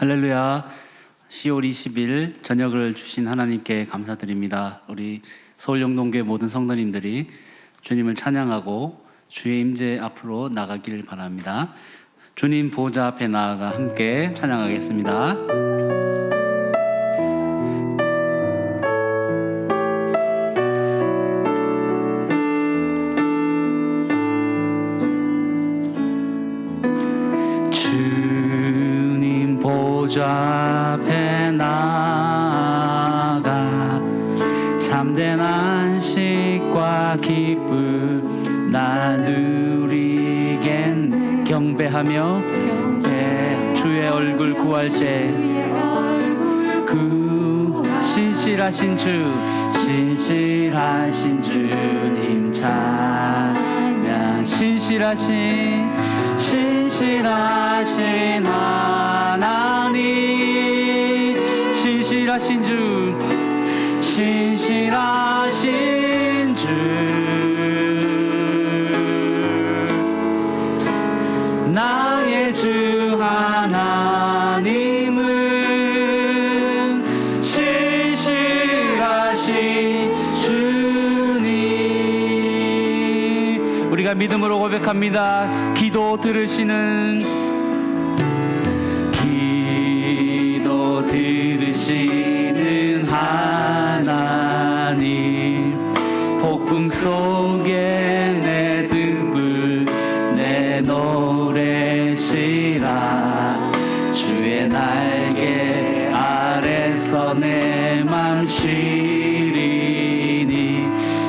할렐루야. 10월 20일 저녁을 주신 하나님께 감사드립니다. 우리 서울영동교회 모든 성도님들이 주님을 찬양하고 주의 임재 앞으로 나가길 바랍니다. 주님 보좌 앞에 나아가 함께 찬양하겠습니다. 주님 보좌 앞에 나아가 참된 안식과 기쁨 나누리겐 경배하며 주의 얼굴 구할 때 그 신실하신 주님 찬양 신실하신 하나님 신실하신 주 나의 주 하나님은 신실하신 주님. 우리가 믿음으로 고백합니다. 기도 들으시는 하나님 폭풍 속에 내 등불 내 노래시라 주의 날개 아래서 내 맘 쉬리니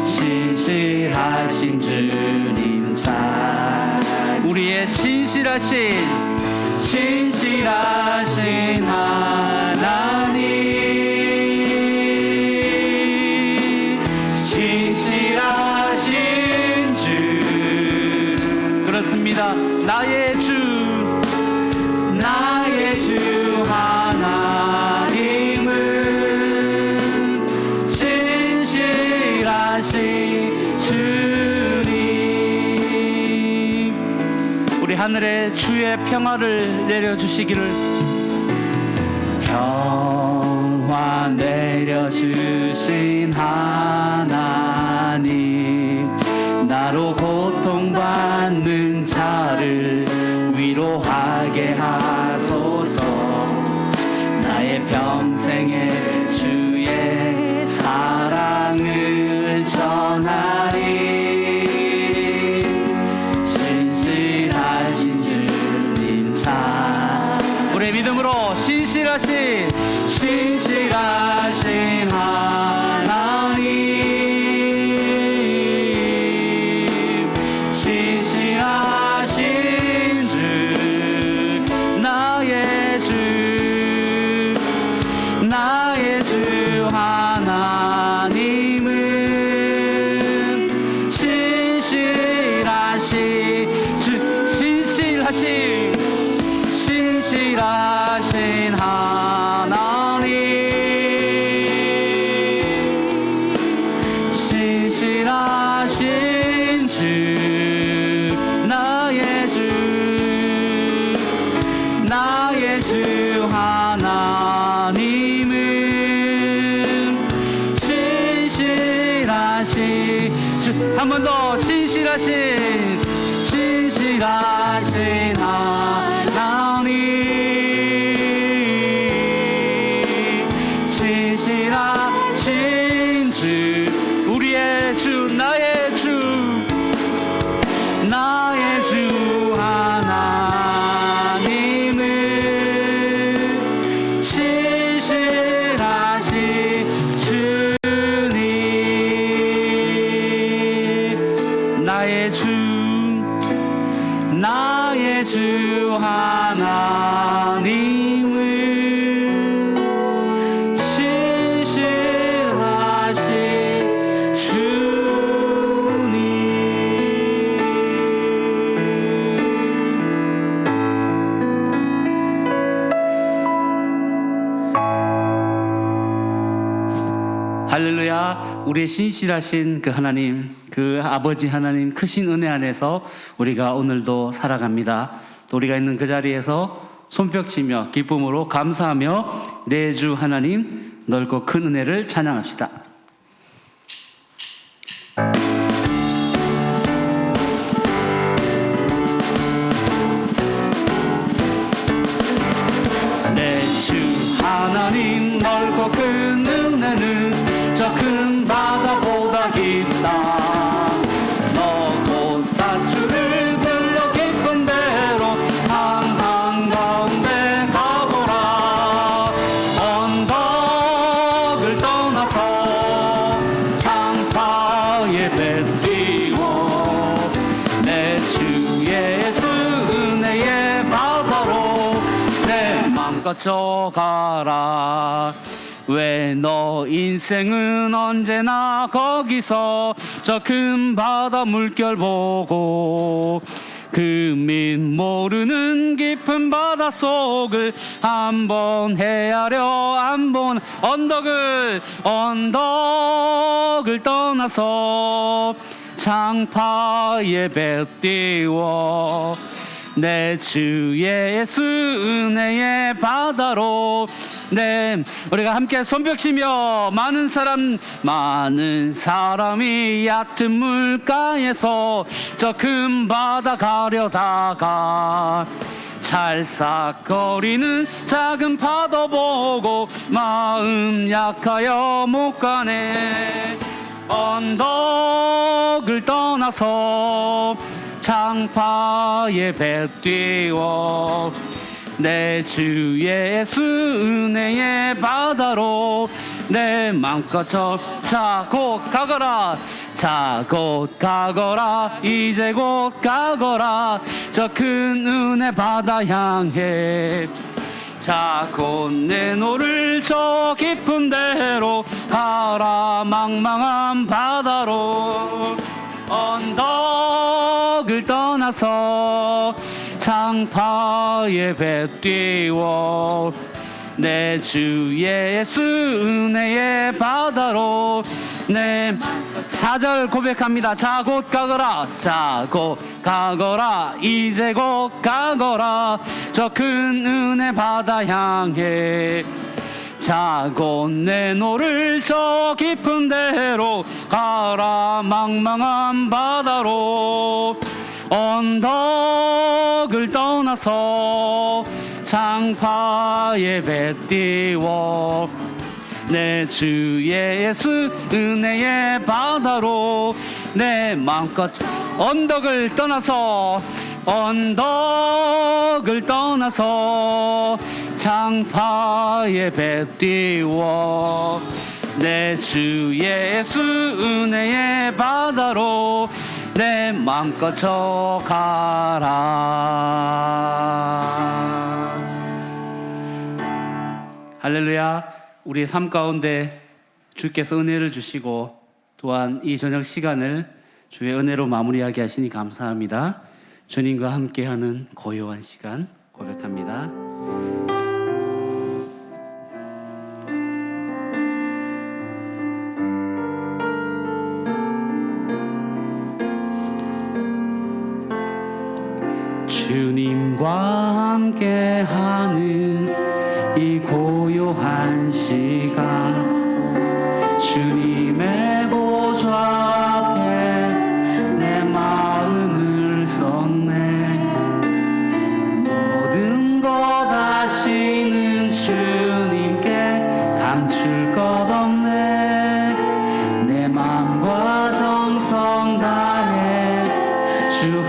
신실하신 주님 찬 우리의 신실하신 하나님 신실하신 주 그렇습니다. 나의 주 하나님은 신실하신 주님. 우리 하늘에 주의 평화를 내려주시기를 평화 내려주신 하나님 나로 고통받는 자를 위로하게 하소서 나의 평생에 주의 사랑을 전하리 신실하신 주님 찬 우리의 믿음으로 신실하신 하나님 신실하신 주 나의 주 하나님은 신실하신 하나님 신실하신 주 나의 주 하나님은 신실하신 주 한 번 더 신실하신 하나님 신실하신 주 우리의 주 나의 주 하나님은 신실하신 주님 나의 주 하나님은 신실하신 주님. 할렐루야. 우리의 신실하신 그 하나님 그 아버지 하나님 크신 은혜 안에서 우리가 오늘도 살아갑니다. 또 우리가 있는 그 자리에서 손뼉치며 기쁨으로 감사하며 내 주 하나님 넓고 큰 은혜를 찬양합시다. 내 주 하나님 넓고 큰 은혜는 저 큰 바다보다 깊다. 거쳐가라. 왜 너 인생은 언제나 거기서 저 큰 바다 물결 보고 금빛 모르는 깊은 바닷속을 한번 헤아려 한번 언덕을 떠나서 창파에 배 띄워 내 주 예수 은혜의 바다로 우리가 함께 손뼉치며 많은 사람이 얕은 물가에서 저 큰 바다 가려다가 찰싹거리는 작은 파도 보고 마음 약하여 못 가네. 언덕을 떠나서 창파에 배 띄워 내 주 예수 은혜의 바다로 내 맘껏 자 곧 가거라. 자 곧 가거라. 이제 곧 가거라. 저 큰 은혜 바다 향해 자 곧 내노를 저 깊은 데로 가라. 망망한 바다로 언덕을 떠나서 창파에 배 띄워 내 주 예수 은혜의 바다로 내 4절 고백합니다. 자 곧 가거라. 자 곧 가거라. 이제 곧 가거라. 저 큰 은혜 바다 향해 자 곧 내노를 저 깊은 데로 가라. 망망한 바다로 언덕을 떠나서 창파에 배 띄워 내 주 예수 은혜의 바다로 내 마음껏 언덕을 떠나서 창파에 배 띄워 내 주 예수 은혜의 바다로 내 맘껏 저 가라. 할렐루야. 우리의 삶 가운데 주께서 은혜를 주시고 또한 이 저녁 시간을 주의 은혜로 마무리하게 하시니 감사합니다. 주님과 함께하는 고요한 시간 고백합니다. 주님과 함께하는 이 고요한 시간 주님의 보좌 앞에 내 마음을 쏟네. 모든 것 아시는 주님께 감출 것 없네. 내 마음과 정성 다해 주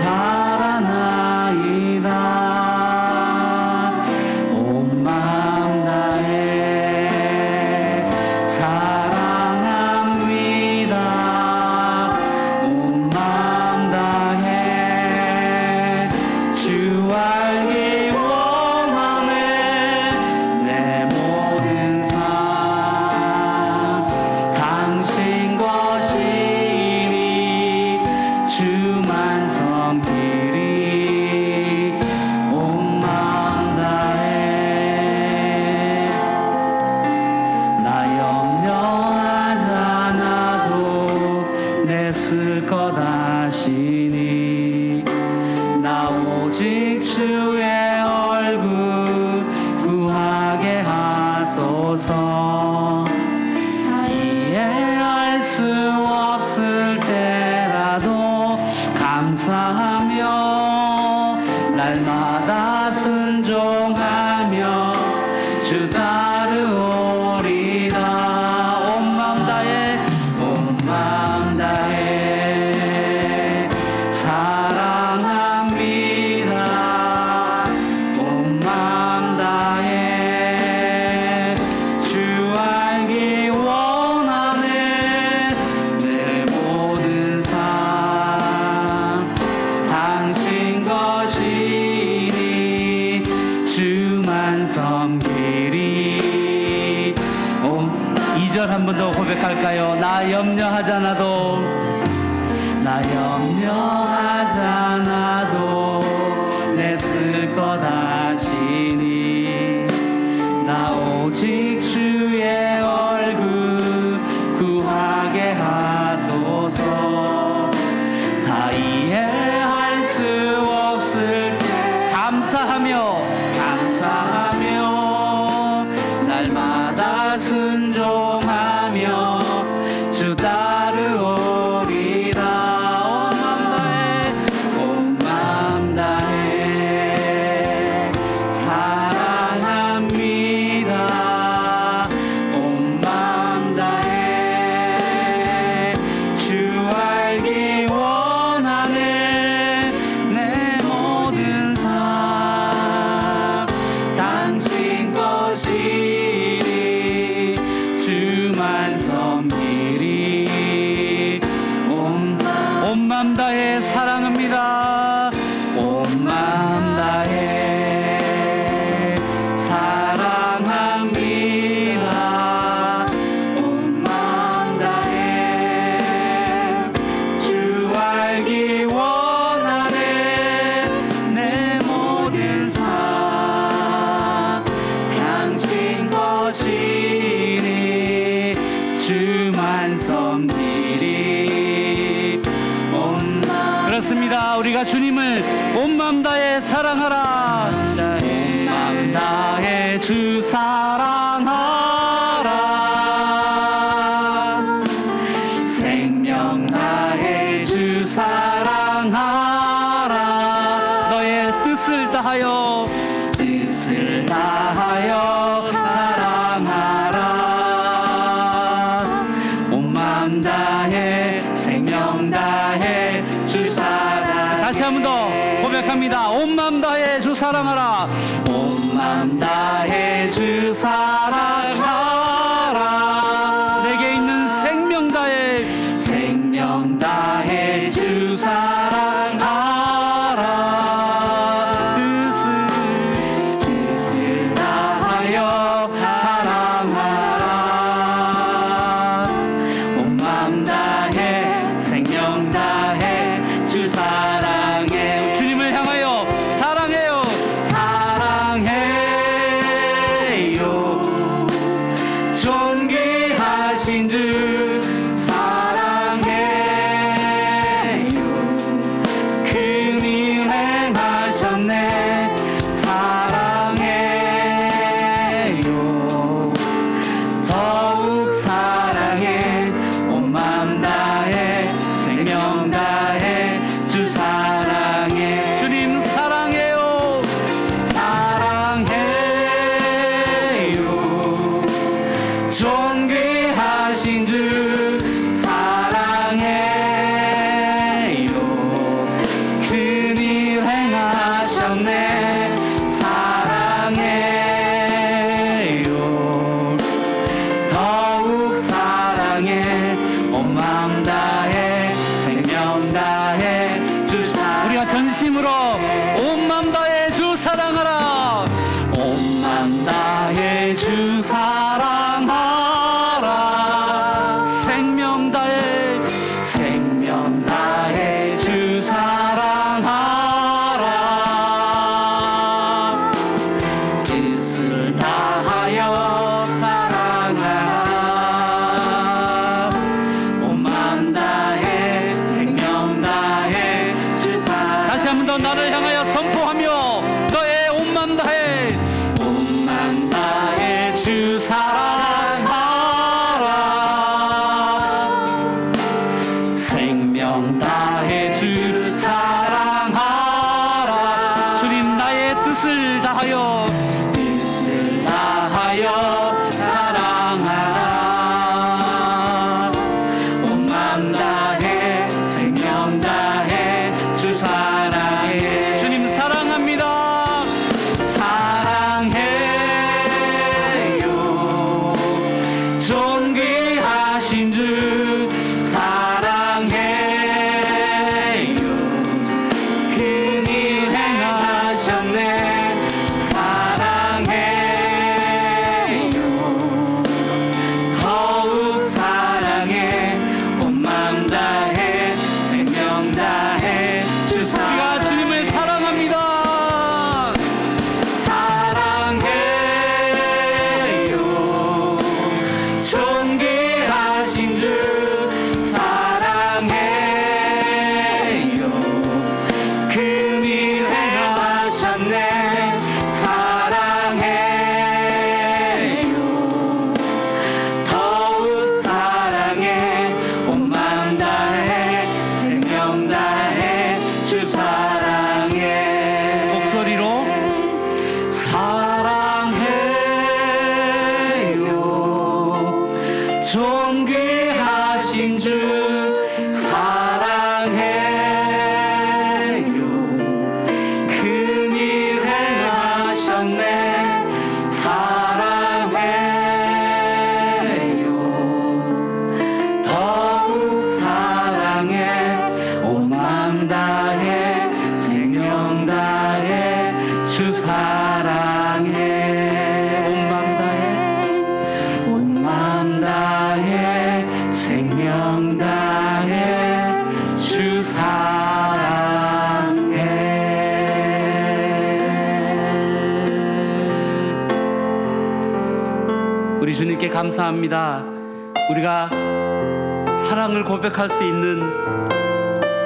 2절 한 번 더 고백할까요? 나 염려하잖아도, 나 염려하잖아도 내 쓸 것 아시니, 나 오직 주의 얼굴 구하게 하소서. 다 이해할 수 없을 때 감사하며 날마다 순종하며 주 따르오리라. 온 마음 다해 사랑합니다. 온 마음 다해 주 알기 원하네. 내 모든 삶 당신 것이니 주만 섬기리. 온 마음 다해 사랑합니다. 온 마음 다해 사랑합니다. 온 마음 다해 주 알기 원하네. 내 모든 삶 당신 것이니 주만 섬기리. 그렇습니다. 우리가 주님을 온 마음 다해 사랑하라. 온 마음 다해 주 사랑하라. 생명 다해 주 사랑하라. 너의 뜻을 다하여 사랑하라. 온 마음 다해 생명 다해 주 사랑. 다시 한 번 더 고백합니다. 온 마음 다해 주 사랑하라. 온 마음 다해 주 사랑하라. 내게 있는 생명 다해 주 사랑하라. 뜻을 다하여 사랑하라. 온 마음 다해 생명 다해 주 사랑해. 주님을 향하여 사랑해요. 사랑해요. 존귀하신 주 사랑해요. 큰일 행하셨네. 사랑해요. 더욱 사랑해. 온 마음 다해 생명 다해 주 사랑해. 주님 사랑해요. 사랑해요. 존귀하신 주 사랑해요. 큰일 행하셨네. 사랑해요. 더욱 사랑해. 온 마음 다해 생명 다해 주 사랑. 우리가 전심으로 온 마음 다해 주 사랑하라. 온 마음 다해 주 사랑하라. 생명 다해 주 사랑하라. 뜻을 다하여 사랑하라. 온 마음 다해 생명 다해 주 사랑. 다시 한 번 더 나를 향하여 존귀하신 주 사랑해요. 큰일 행하셨네. 사랑해요. 더욱 사랑해. 온 마음 다해 생명 다해 주 사랑해. 온 마음 다해 온 마음 다해 생명 다해 주 사랑해. 우리 주님께 감사합니다. 우리가 사랑을 고백할 수 있는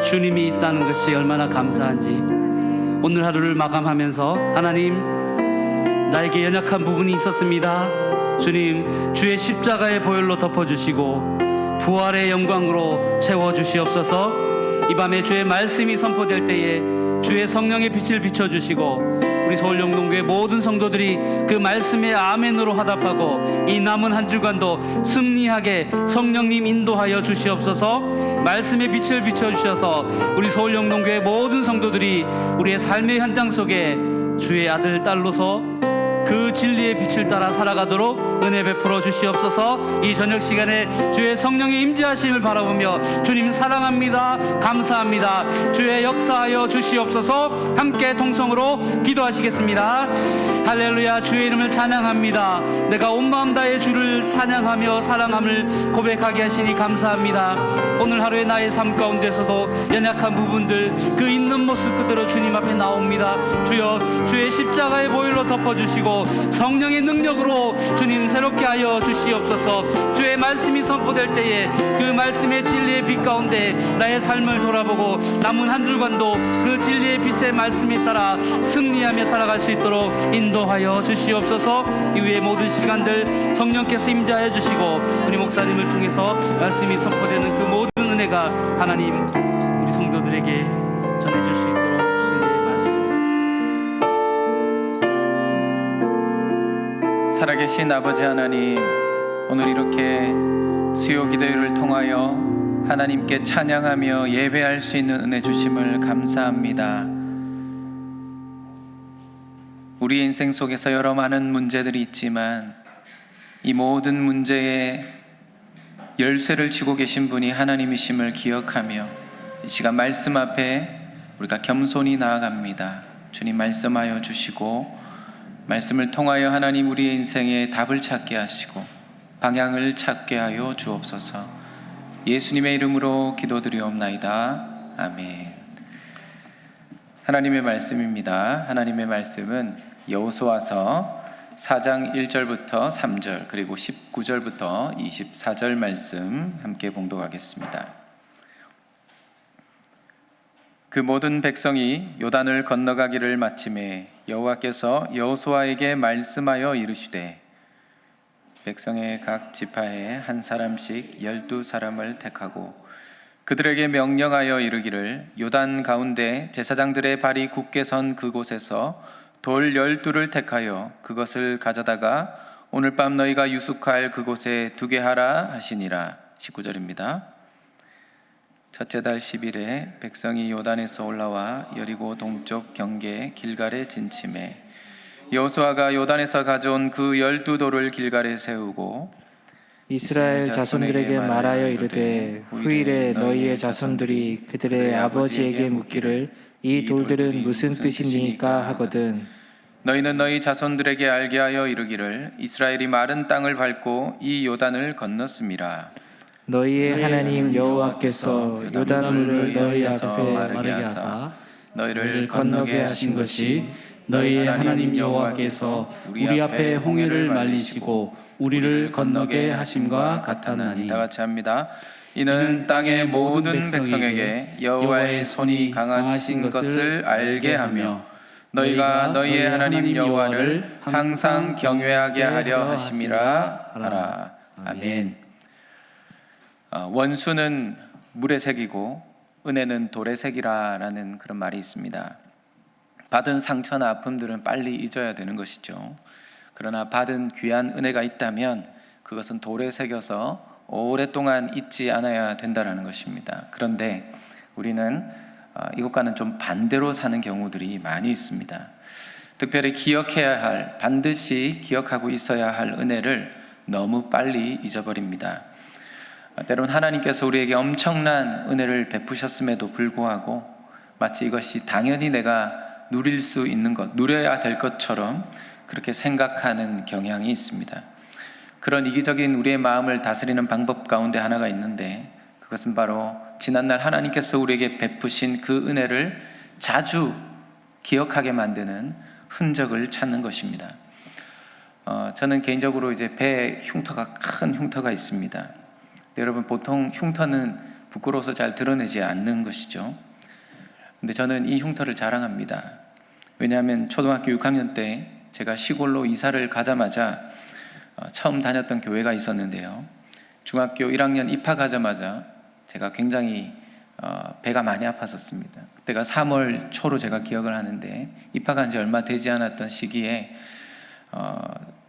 주님이 있다는 것이 얼마나 감사한지 오늘 하루를 마감하면서 하나님, 나에게 연약한 부분이 있었습니다. 주님, 주의 십자가의 보혈로 덮어주시고 부활의 영광으로 채워주시옵소서. 이 밤에 주의 말씀이 선포될 때에 주의 성령의 빛을 비춰주시고 우리 서울영동교회 모든 성도들이 그 말씀에 아멘으로 화답하고 이 남은 한 주간도 승리하게 성령님 인도하여 주시옵소서. 말씀의 빛을 비춰주셔서 우리 서울영동교회 모든 성도들이 우리의 삶의 현장 속에 주의 아들 딸로서 그 진리의 빛을 따라 살아가도록 은혜 베풀어 주시옵소서. 이 저녁 시간에 주의 성령의 임재하심을 바라보며 주님 사랑합니다, 감사합니다, 주의 역사하여 주시옵소서. 함께 통성으로 기도하시겠습니다. 할렐루야. 주의 이름을 찬양합니다. 내가 온 마음 다해 주를 찬양하며 사랑함을 고백하게 하시니 감사합니다. 오늘 하루의 나의 삶 가운데서도 연약한 부분들 그 있는 모습 그대로 주님 앞에 나옵니다. 주여, 주의 십자가의 보혈로 덮어주시고 성령의 능력으로 주님 새롭게 하여 주시옵소서. 주의 말씀이 선포될 때에 그 말씀의 진리의 빛 가운데 나의 삶을 돌아보고 남은 한 주간도 그 진리의 빛의 말씀에 따라 승리하며 살아갈 수 있도록 인도하여 주시옵소서. 이후의 모든 시간들 성령께서 임재하여 주시고 우리 목사님을 통해서 말씀이 선포되는 그 모든 은혜가 하나님 우리 성도들에게 전해질 수 있도록 진리의 말씀. 살아계신 아버지 하나님, 오늘 이렇게 수요 기도회를 통하여 하나님께 찬양하며 예배할 수 있는 은혜 주심을 감사합니다. 우리 인생 속에서 여러 많은 문제들이 있지만 이 모든 문제에 열쇠를 쥐고 계신 분이 하나님이심을 기억하며 이 시간 말씀 앞에 우리가 겸손히 나아갑니다. 주님 말씀하여 주시고 말씀을 통하여 하나님 우리의 인생에 답을 찾게 하시고 방향을 찾게 하여 주옵소서. 예수님의 이름으로 기도드리옵나이다. 아멘. 하나님의 말씀입니다. 하나님의 말씀은 여호수아서 4장 1절부터 3절 그리고 19절부터 24절 말씀 함께 봉독하겠습니다. 그 모든 백성이 요단을 건너가기를 마침에 여호와께서 여호수아에게 말씀하여 이르시되 백성의 각 지파에 한 사람씩 12사람을 택하고 그들에게 명령하여 이르기를 요단 가운데 제사장들의 발이 굳게 선 그곳에서 돌 12를 택하여 그것을 가져다가 오늘 밤 너희가 유숙할 그곳에 두게 하라 하시니라. 19절입니다. 첫째 달 10일에 백성이 요단에서 올라와 여리고 동쪽 경계 길갈에 진침해 여호수아가 요단에서 가져온 그 12돌을 길갈에 세우고 이스라엘 자손들에게 말하여 이르되 후일에 너희의 자손들이 그들의 아버지에게 묻기를 이 돌들은 무슨 뜻이니까 하거든 너희는 너희 자손들에게 알게 하여 이르기를 이스라엘이 마른 땅을 밟고 이 요단을 건넜음이라. 너희의 하나님 여호와께서 요단물을 너희 앞에 마르게 하사 너희를 건너게 하신 것이 너희의 하나님 여호와께서 우리 앞에 홍해를 말리시고 우리를 건너게 하심과 같았나니. 다 같이 합니다. 이는 땅의 모든 백성에게 여호와의 손이 강하신 것을 알게 하며 너희가 너희의 하나님 여호와를 항상 경외하게 하려 하심이라 하라. 아멘. 원수는 물의 색이고 은혜는 돌의 색이라는 그런 말이 있습니다. 받은 상처나 아픔들은 빨리 잊어야 되는 것이죠. 그러나 받은 귀한 은혜가 있다면 그것은 돌에 새겨서 오랫동안 잊지 않아야 된다는 것입니다. 그런데 우리는 이것과는 좀 반대로 사는 경우들이 많이 있습니다. 특별히 기억해야 할, 반드시 기억하고 있어야 할 은혜를 너무 빨리 잊어버립니다. 때론 하나님께서 우리에게 엄청난 은혜를 베푸셨음에도 불구하고 마치 이것이 당연히 내가 누릴 수 있는 것, 누려야 될 것처럼 그렇게 생각하는 경향이 있습니다. 그런 이기적인 우리의 마음을 다스리는 방법 가운데 하나가 있는데, 그것은 바로 지난날 하나님께서 우리에게 베푸신 그 은혜를 자주 기억하게 만드는 흔적을 찾는 것입니다. 저는 개인적으로 이제 배에 흉터가, 큰 흉터가 있습니다. 여러분, 보통 흉터는 부끄러워서 잘 드러내지 않는 것이죠. 근데 저는 이 흉터를 자랑합니다. 왜냐하면 초등학교 6학년 때 제가 시골로 이사를 가자마자 처음 다녔던 교회가 있었는데요. 중학교 1학년 입학하자마자 제가 굉장히 배가 많이 아팠었습니다. 그때가 3월 초로 제가 기억을 하는데, 입학한 지 얼마 되지 않았던 시기에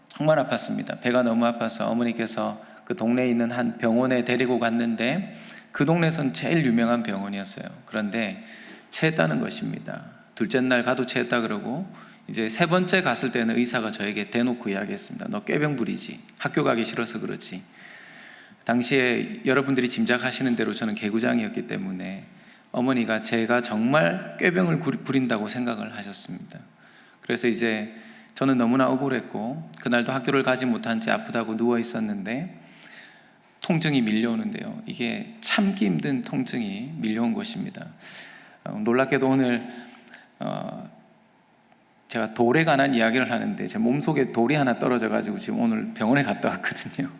정말 아팠습니다. 배가 너무 아파서 어머니께서 그 동네에 있는 한 병원에 데리고 갔는데, 그 동네에선 제일 유명한 병원이었어요. 그런데 체했다는 것입니다. 둘째 날 가도 체했다 그러고, 이제 세 번째 갔을 때는 의사가 저에게 대놓고 이야기했습니다. 너 꾀병 부리지. 학교 가기 싫어서 그렇지. 당시에 여러분들이 짐작하시는 대로 저는 개구장이었기 때문에 어머니가 제가 정말 꾀병을 부린다고 생각을 하셨습니다. 그래서 이제 저는 너무나 억울했고, 그날도 학교를 가지 못한 채 아프다고 누워 있었는데 통증이 밀려오는데요. 이게 참기 힘든 통증이 밀려온 것입니다. 놀랍게도 오늘 제가 돌에 관한 이야기를 하는데 제 몸속에 돌이 하나 떨어져가지고 지금 오늘 병원에 갔다 왔거든요.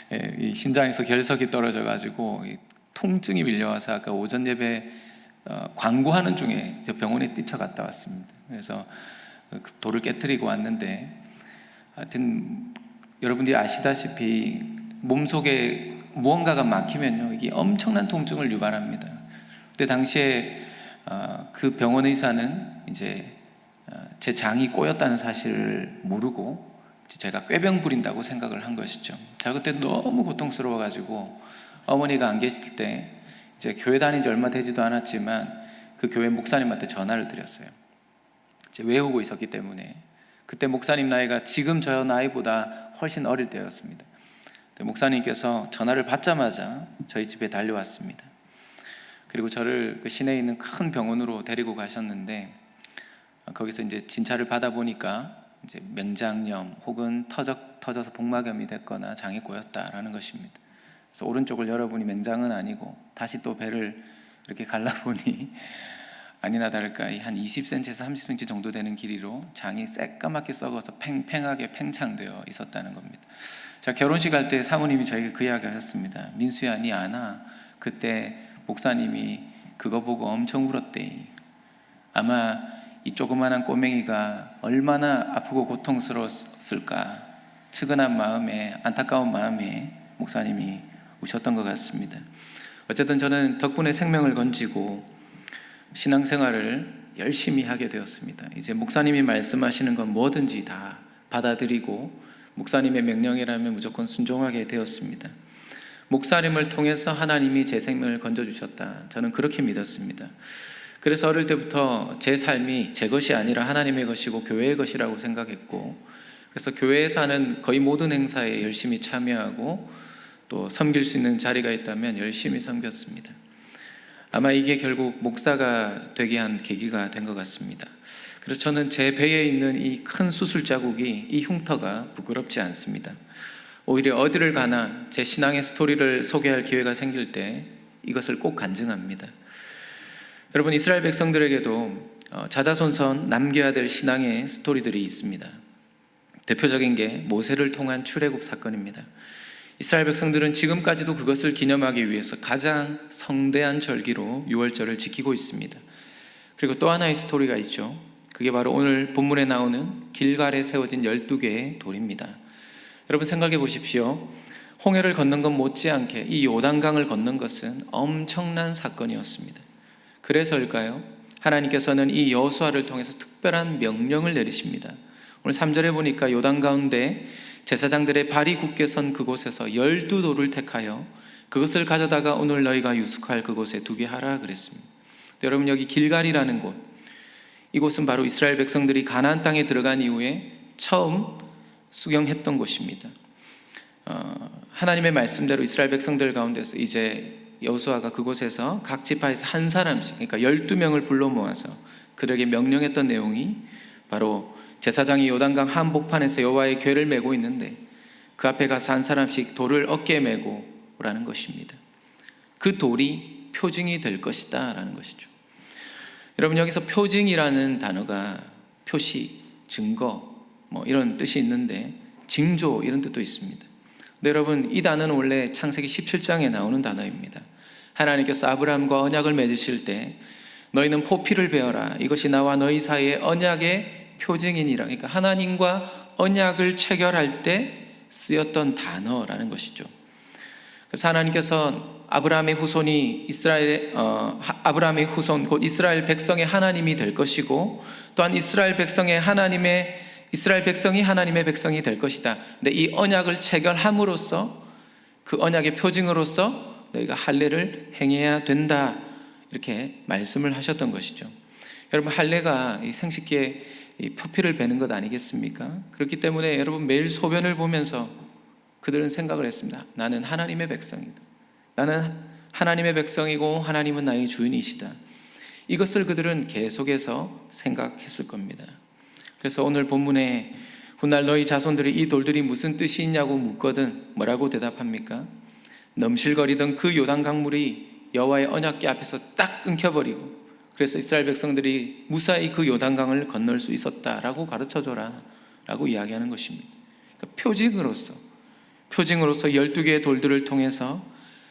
네, 이 심장에서 결석이 떨어져가지고 통증이 밀려와서 아까 오전 예배 광고하는 중에 병원에 뛰쳐갔다 왔습니다. 그래서 그 돌을 깨뜨리고 왔는데, 하여튼 여러분들이 아시다시피 몸속에 무언가가 막히면요, 이게 엄청난 통증을 유발합니다. 그때 당시에 그 병원 의사는 이제 제 장이 꼬였다는 사실을 모르고 제가 꾀병 부린다고 생각을 한 것이죠. 제가 그때 너무 고통스러워가지고 어머니가 안 계실 때 이제 교회 다닌 지 얼마 되지도 않았지만 그 교회 목사님한테 전화를 드렸어요. 이제 외우고 있었기 때문에. 그때 목사님 나이가 지금 저 나이보다 훨씬 어릴 때였습니다. 목사님께서 전화를 받자마자 저희 집에 달려왔습니다. 그리고 저를 그 시내에 있는 큰 병원으로 데리고 가셨는데, 거기서 이제 진찰을 받아보니까 이제 명장염 혹은 터져서 복막염이 됐거나 장이 꼬였다라는 것입니다. 그래서 오른쪽을 열어보니 맹장은 아니고, 다시 또 배를 이렇게 갈라보니 아니나 다를까 한 20cm에서 30cm 정도 되는 길이로 장이 새까맣게 썩어서 팽팽하게 팽창되어 있었다는 겁니다. 제가 결혼식 할 때 사모님이 저에게 그 이야기 하셨습니다. 민수야, 니 아나? 그때 목사님이 그거 보고 엄청 울었대. 아마 이 조그마한 꼬맹이가 얼마나 아프고 고통스러웠을까, 측은한 마음에, 안타까운 마음에 목사님이 우셨던 것 같습니다. 어쨌든 저는 덕분에 생명을 건지고 신앙생활을 열심히 하게 되었습니다. 이제 목사님이 말씀하시는 건 뭐든지 다 받아들이고 목사님의 명령이라면 무조건 순종하게 되었습니다. 목사님을 통해서 하나님이 제 생명을 건져주셨다, 저는 그렇게 믿었습니다. 그래서 어릴 때부터 제 삶이 제 것이 아니라 하나님의 것이고 교회의 것이라고 생각했고, 그래서 교회에서 하는 거의 모든 행사에 열심히 참여하고 또 섬길 수 있는 자리가 있다면 열심히 섬겼습니다. 아마 이게 결국 목사가 되게 한 계기가 된 것 같습니다. 그래서 저는 제 배에 있는 이 큰 수술 자국이, 이 흉터가 부끄럽지 않습니다. 오히려 어디를 가나 제 신앙의 스토리를 소개할 기회가 생길 때 이것을 꼭 간증합니다. 여러분, 이스라엘 백성들에게도 자자손손 남겨야 될 신앙의 스토리들이 있습니다. 대표적인 게 모세를 통한 출애굽 사건입니다. 이스라엘 백성들은 지금까지도 그것을 기념하기 위해서 가장 성대한 절기로 유월절을 지키고 있습니다. 그리고 또 하나의 스토리가 있죠. 그게 바로 오늘 본문에 나오는 길갈에 세워진 12개의 돌입니다. 여러분, 생각해 보십시오. 홍해를 건넌 것 못지않게 이 요단강을 건넌 것은 엄청난 사건이었습니다. 그래서일까요? 하나님께서는 이 여호수아를 통해서 특별한 명령을 내리십니다. 오늘 3절에 보니까 요단 가운데 제사장들의 발이 굳게 선 그곳에서 12돌을 택하여 그것을 가져다가 오늘 너희가 유숙할 그곳에 두게 하라 그랬습니다. 여러분, 여기 길갈이라는 곳, 이곳은 바로 이스라엘 백성들이 가나안 땅에 들어간 이후에 처음 수경했던 곳입니다. 하나님의 말씀대로 이스라엘 백성들 가운데서 이제 여호수아가 그곳에서 각 지파에서 한 사람씩, 그러니까 12명을 불러 모아서 그들에게 명령했던 내용이 바로 제사장이 요단강 한복판에서 여호와의 궤를 메고 있는데 그 앞에 가서 한 사람씩 돌을 어깨에 메고 오라는 것입니다. 그 돌이 표징이 될 것이다 라는 것이죠. 여러분, 여기서 표징이라는 단어가 표시, 증거 뭐 이런 뜻이 있는데 징조 이런 뜻도 있습니다. 근데 여러분, 이 단어는 원래 창세기 17장에 나오는 단어입니다. 하나님께서 아브라함과 언약을 맺으실 때 너희는 포피를 베어라, 이것이 나와 너희 사이의 언약의 표징이니라. 그러니까 하나님과 언약을 체결할 때 쓰였던 단어라는 것이죠. 그래서 하나님께서 아브라함의 후손이 아브라함의 후손 곧 이스라엘 백성의 하나님이 될 것이고, 또한 이스라엘 백성이 하나님의 백성이 될 것이다. 근데 이 언약을 체결함으로써 그 언약의 표징으로서 너희가 할례를 행해야 된다, 이렇게 말씀을 하셨던 것이죠. 여러분, 할례가 이 생식기에 이 표피를 베는 것 아니겠습니까? 그렇기 때문에 여러분, 매일 소변을 보면서 그들은 생각을 했습니다. 나는 하나님의 백성이다. 나는 하나님의 백성이고 하나님은 나의 주인이시다. 이것을 그들은 계속해서 생각했을 겁니다. 그래서 오늘 본문에 훗날 너희 자손들이 이 돌들이 무슨 뜻이 있냐고 묻거든 뭐라고 대답합니까? 넘실거리던 그 요단 강물이 여호와의 언약궤 앞에서 딱 끊겨버리고, 그래서 이스라엘 백성들이 무사히 그 요단강을 건널 수 있었다라고 가르쳐줘라 라고 이야기하는 것입니다. 그러니까 표징으로서 12개의 돌들을 통해서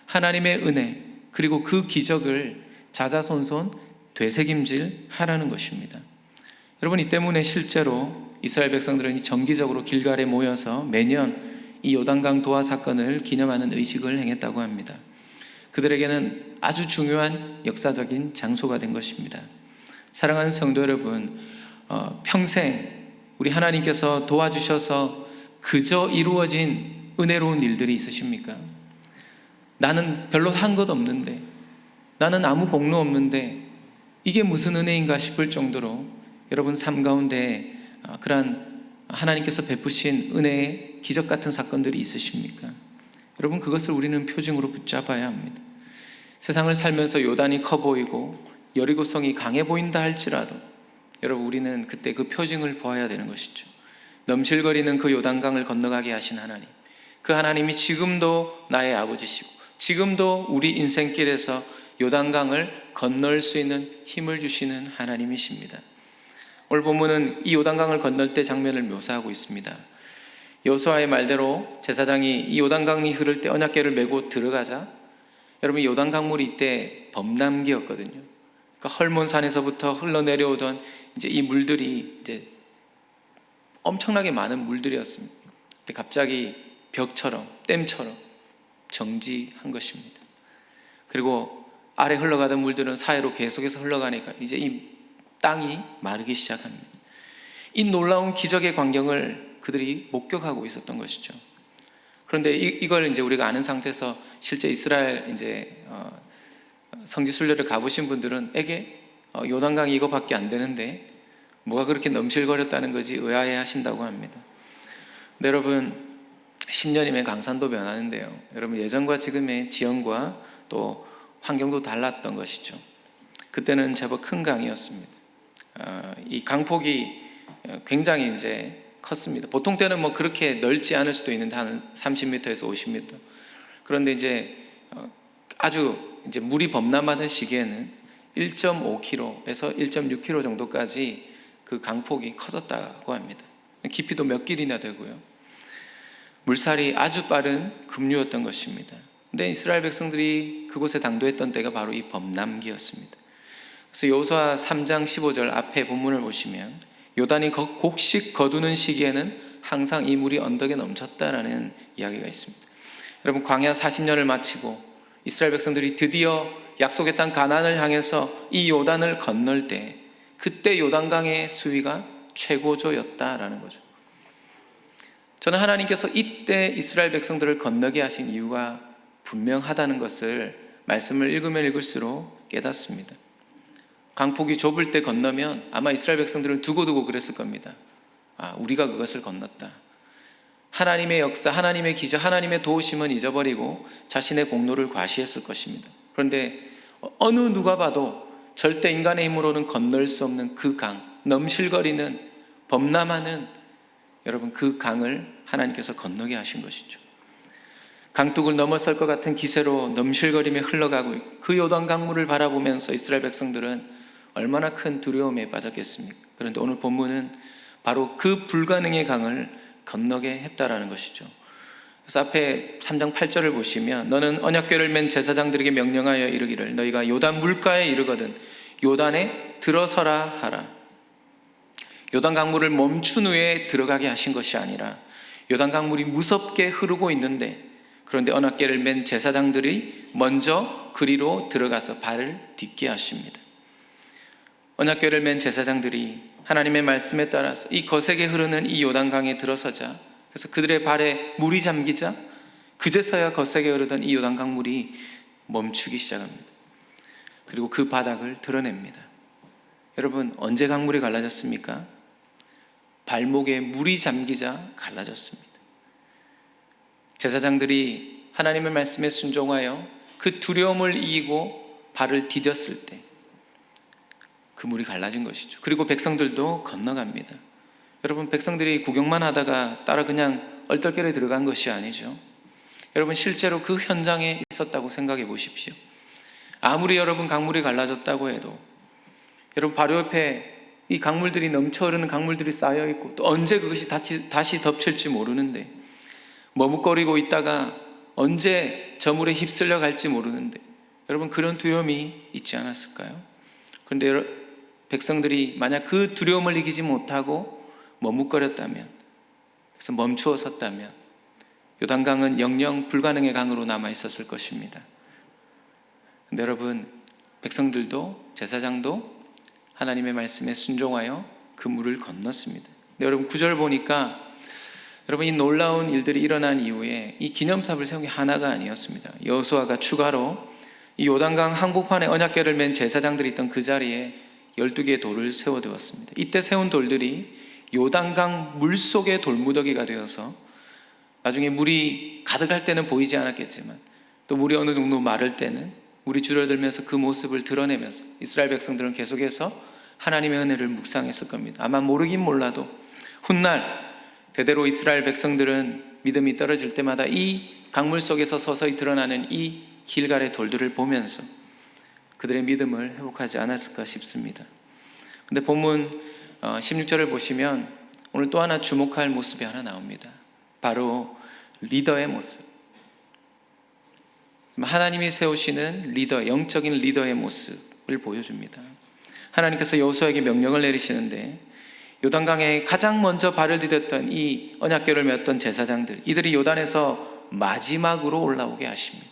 하나님의 은혜 그리고 그 기적을 자자손손 되새김질 하라는 것입니다. 여러분, 이 때문에 실제로 이스라엘 백성들은 정기적으로 길갈에 모여서 매년 이 요단강 도하 사건을 기념하는 의식을 행했다고 합니다. 그들에게는 아주 중요한 역사적인 장소가 된 것입니다. 사랑하는 성도 여러분, 평생 우리 하나님께서 도와주셔서 그저 이루어진 은혜로운 일들이 있으십니까? 나는 별로 한 것 없는데, 나는 아무 공로 없는데 이게 무슨 은혜인가 싶을 정도로 여러분 삶 가운데 그러한 하나님께서 베푸신 은혜의 기적 같은 사건들이 있으십니까? 여러분, 그것을 우리는 표징으로 붙잡아야 합니다. 세상을 살면서 요단이 커 보이고 여리고성이 강해 보인다 할지라도 여러분, 우리는 그때 그 표징을 보아야 되는 것이죠. 넘실거리는 그 요단강을 건너가게 하신 하나님, 그 하나님이 지금도 나의 아버지시고 지금도 우리 인생길에서 요단강을 건널 수 있는 힘을 주시는 하나님이십니다. 오늘 본문은 이 요단강을 건널 때 장면을 묘사하고 있습니다. 여호수아의 말대로 제사장이 이 요단강이 흐를 때 언약궤를 메고 들어가자, 여러분, 요단강물이 이때 범람기였거든요. 그러니까 헐몬산에서부터 흘러내려오던 이제 이 물들이 이제 엄청나게 많은 물들이었습니다. 갑자기 벽처럼 댐처럼 정지한 것입니다. 그리고 아래 흘러가던 물들은 사이로 계속해서 흘러가니까 이제 이 땅이 마르기 시작합니다. 이 놀라운 기적의 광경을 그들이 목격하고 있었던 것이죠. 그런데 이걸 이제 우리가 아는 상태에서 실제 이스라엘 이제 성지 순례를 가보신 분들은 요단강이 이거밖에 안 되는데 뭐가 그렇게 넘실거렸다는 거지 의아해 하신다고 합니다. 근데 여러분, 10년이면 강산도 변하는데요. 여러분, 예전과 지금의 지형과 또 환경도 달랐던 것이죠. 그때는 제법 큰 강이었습니다. 이 강폭이 굉장히 이제 컸습니다. 보통 때는 뭐 그렇게 넓지 않을 수도 있는데 한 30m에서 50m. 그런데 이제 아주 이제 물이 범람하던 시기에는 1.5km에서 1.6km 정도까지 그 강폭이 커졌다고 합니다. 깊이도 몇 길이나 되고요. 물살이 아주 빠른 급류였던 것입니다. 근데 이스라엘 백성들이 그곳에 당도했던 때가 바로 이 범람기였습니다. 그래서 여호수아 3장 15절 앞에 본문을 보시면 요단이 곡식 거두는 시기에는 항상 이 물이 언덕에 넘쳤다라는 이야기가 있습니다. 여러분, 광야 40년을 마치고 이스라엘 백성들이 드디어 약속의 땅 가나안을 향해서 이 요단을 건널 때 그때 요단강의 수위가 최고조였다라는 거죠. 저는 하나님께서 이때 이스라엘 백성들을 건너게 하신 이유가 분명하다는 것을 말씀을 읽으면 읽을수록 깨닫습니다. 강폭이 좁을 때 건너면 아마 이스라엘 백성들은 두고두고 그랬을 겁니다. 우리가 그것을 건넜다. 하나님의 역사, 하나님의 기적, 하나님의 도우심은 잊어버리고 자신의 공로를 과시했을 것입니다. 그런데 어느 누가 봐도 절대 인간의 힘으로는 건널 수 없는 그 강, 넘실거리는 범람하는 여러분 그 강을 하나님께서 건너게 하신 것이죠. 강둑을 넘어설 것 같은 기세로 넘실거리며 흘러가고 그 요단 강물을 바라보면서 이스라엘 백성들은 얼마나 큰 두려움에 빠졌겠습니까? 그런데 오늘 본문은 바로 그 불가능의 강을 건너게 했다라는 것이죠. 그래서 앞에 3장 8절을 보시면 너는 언약궤를 맨 제사장들에게 명령하여 이르기를 너희가 요단 물가에 이르거든 요단에 들어서라 하라. 요단 강물을 멈춘 후에 들어가게 하신 것이 아니라 요단 강물이 무섭게 흐르고 있는데 그런데 언약궤를 맨 제사장들이 먼저 그리로 들어가서 발을 딛게 하십니다. 언약궤를 맨 제사장들이 하나님의 말씀에 따라서 이 거세게 흐르는 이 요단강에 들어서자 그래서 그들의 발에 물이 잠기자 그제서야 거세게 흐르던 이 요단강 물이 멈추기 시작합니다. 그리고 그 바닥을 드러냅니다. 여러분 언제 강물이 갈라졌습니까? 발목에 물이 잠기자 갈라졌습니다. 제사장들이 하나님의 말씀에 순종하여 그 두려움을 이기고 발을 디뎠을 때 그 물이 갈라진 것이죠. 그리고 백성들도 건너갑니다. 여러분 백성들이 구경만 하다가 따라 그냥 얼떨결에 들어간 것이 아니죠. 여러분 실제로 그 현장에 있었다고 생각해 보십시오. 아무리 여러분 강물이 갈라졌다고 해도 여러분 바로 옆에 이 강물들이 넘쳐 흐르는 강물들이 쌓여 있고 또 언제 그것이 다시 덮칠지 모르는데 머뭇거리고 있다가 언제 저 물에 휩쓸려 갈지 모르는데 여러분 그런 두려움이 있지 않았을까요? 그런데 백성들이 만약 그 두려움을 이기지 못하고 머뭇거렸다면 그래서 멈추어 섰다면 요단강은 영영 불가능의 강으로 남아 있었을 것입니다. 그런데 여러분 백성들도 제사장도 하나님의 말씀에 순종하여 그 물을 건넜습니다. 근데 여러분 9절 보니까 여러분 이 놀라운 일들이 일어난 이후에 이 기념탑을 세운 게 하나가 아니었습니다. 여호수아가 추가로 이 요단강 한복판에 언약궤를 맨 제사장들이 있던 그 자리에 12개의 돌을 세워두었습니다. 이때 세운 돌들이 요단강 물속의 돌무더기가 되어서 나중에 물이 가득할 때는 보이지 않았겠지만 또 물이 어느 정도 마를 때는 물이 줄어들면서 그 모습을 드러내면서 이스라엘 백성들은 계속해서 하나님의 은혜를 묵상했을 겁니다. 아마 모르긴 몰라도 훗날 대대로 이스라엘 백성들은 믿음이 떨어질 때마다 이 강물 속에서 서서히 드러나는 이 길갈의 돌들을 보면서 그들의 믿음을 회복하지 않았을까 싶습니다. 근데 본문 16절을 보시면 오늘 또 하나 주목할 모습이 하나 나옵니다. 바로 리더의 모습. 하나님이 세우시는 리더, 영적인 리더의 모습을 보여줍니다. 하나님께서 여호수아에게 명령을 내리시는데 요단강에 가장 먼저 발을 디뎠던 이 언약궤를 메었던 제사장들, 이들이 요단에서 마지막으로 올라오게 하십니다.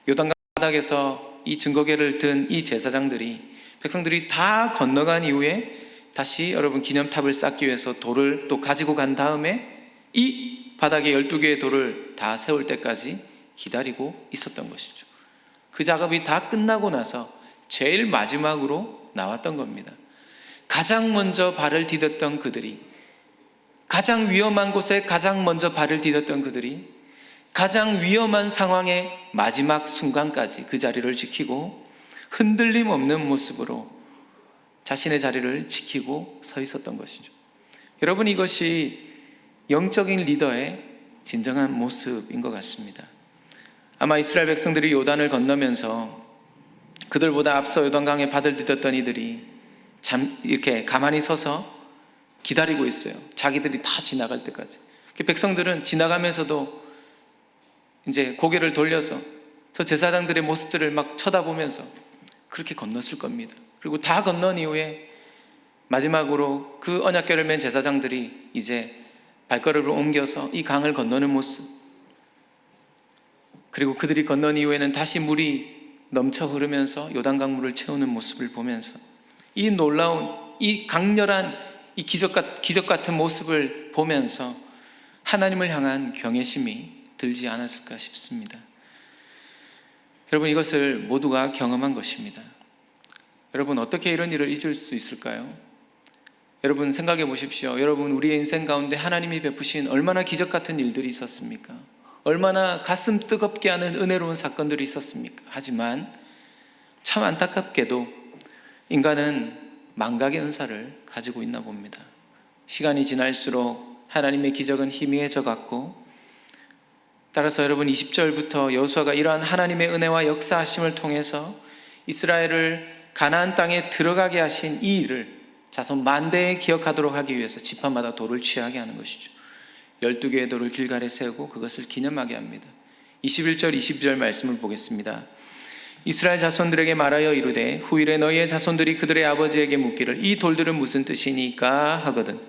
요단강 바닥에서 이 증거궤를 든 이 제사장들이 백성들이 다 건너간 이후에 다시 여러분 기념탑을 쌓기 위해서 돌을 또 가지고 간 다음에 이 바닥에 12개의 돌을 다 세울 때까지 기다리고 있었던 것이죠. 그 작업이 다 끝나고 나서 제일 마지막으로 나왔던 겁니다. 가장 먼저 발을 디뎠던 그들이, 가장 위험한 곳에 가장 먼저 발을 디뎠던 그들이 가장 위험한 상황의 마지막 순간까지 그 자리를 지키고 흔들림 없는 모습으로 자신의 자리를 지키고 서 있었던 것이죠. 여러분 이것이 영적인 리더의 진정한 모습인 것 같습니다. 아마 이스라엘 백성들이 요단을 건너면서 그들보다 앞서 요단강에 발을 디뎠던 이들이 이렇게 가만히 서서 기다리고 있어요. 자기들이 다 지나갈 때까지. 백성들은 지나가면서도 이제 고개를 돌려서 저 제사장들의 모습들을 막 쳐다보면서 그렇게 건넜을 겁니다. 그리고 다 건넌 이후에 마지막으로 그 언약궤를 맨 제사장들이 이제 발걸음을 옮겨서 이 강을 건너는 모습, 그리고 그들이 건넌 이후에는 다시 물이 넘쳐 흐르면서 요단강 물을 채우는 모습을 보면서 이 놀라운, 이 강렬한 이 기적 같은 모습을 보면서 하나님을 향한 경외심이 들지 않았을까 싶습니다. 여러분, 이것을 모두가 경험한 것입니다. 여러분, 어떻게 이런 일을 잊을 수 있을까요? 여러분, 생각해 보십시오. 여러분, 우리의 인생 가운데 하나님이 베푸신 얼마나 기적 같은 일들이 있었습니까? 얼마나 가슴 뜨겁게 하는 은혜로운 사건들이 있었습니까? 하지만 참 안타깝게도 인간은 망각의 은사를 가지고 있나 봅니다. 시간이 지날수록 하나님의 기적은 희미해져 갔고, 따라서 여러분 20절부터 여호수아가 이러한 하나님의 은혜와 역사하심을 통해서 이스라엘을 가나안 땅에 들어가게 하신 이 일을 자손 만대에 기억하도록 하기 위해서 지파마다 돌을 취하게 하는 것이죠. 12개의 돌을 길갈에 세우고 그것을 기념하게 합니다. 21절 22절 말씀을 보겠습니다. 이스라엘 자손들에게 말하여 이르되 후일에 너희의 자손들이 그들의 아버지에게 묻기를 이 돌들은 무슨 뜻이니까 하거든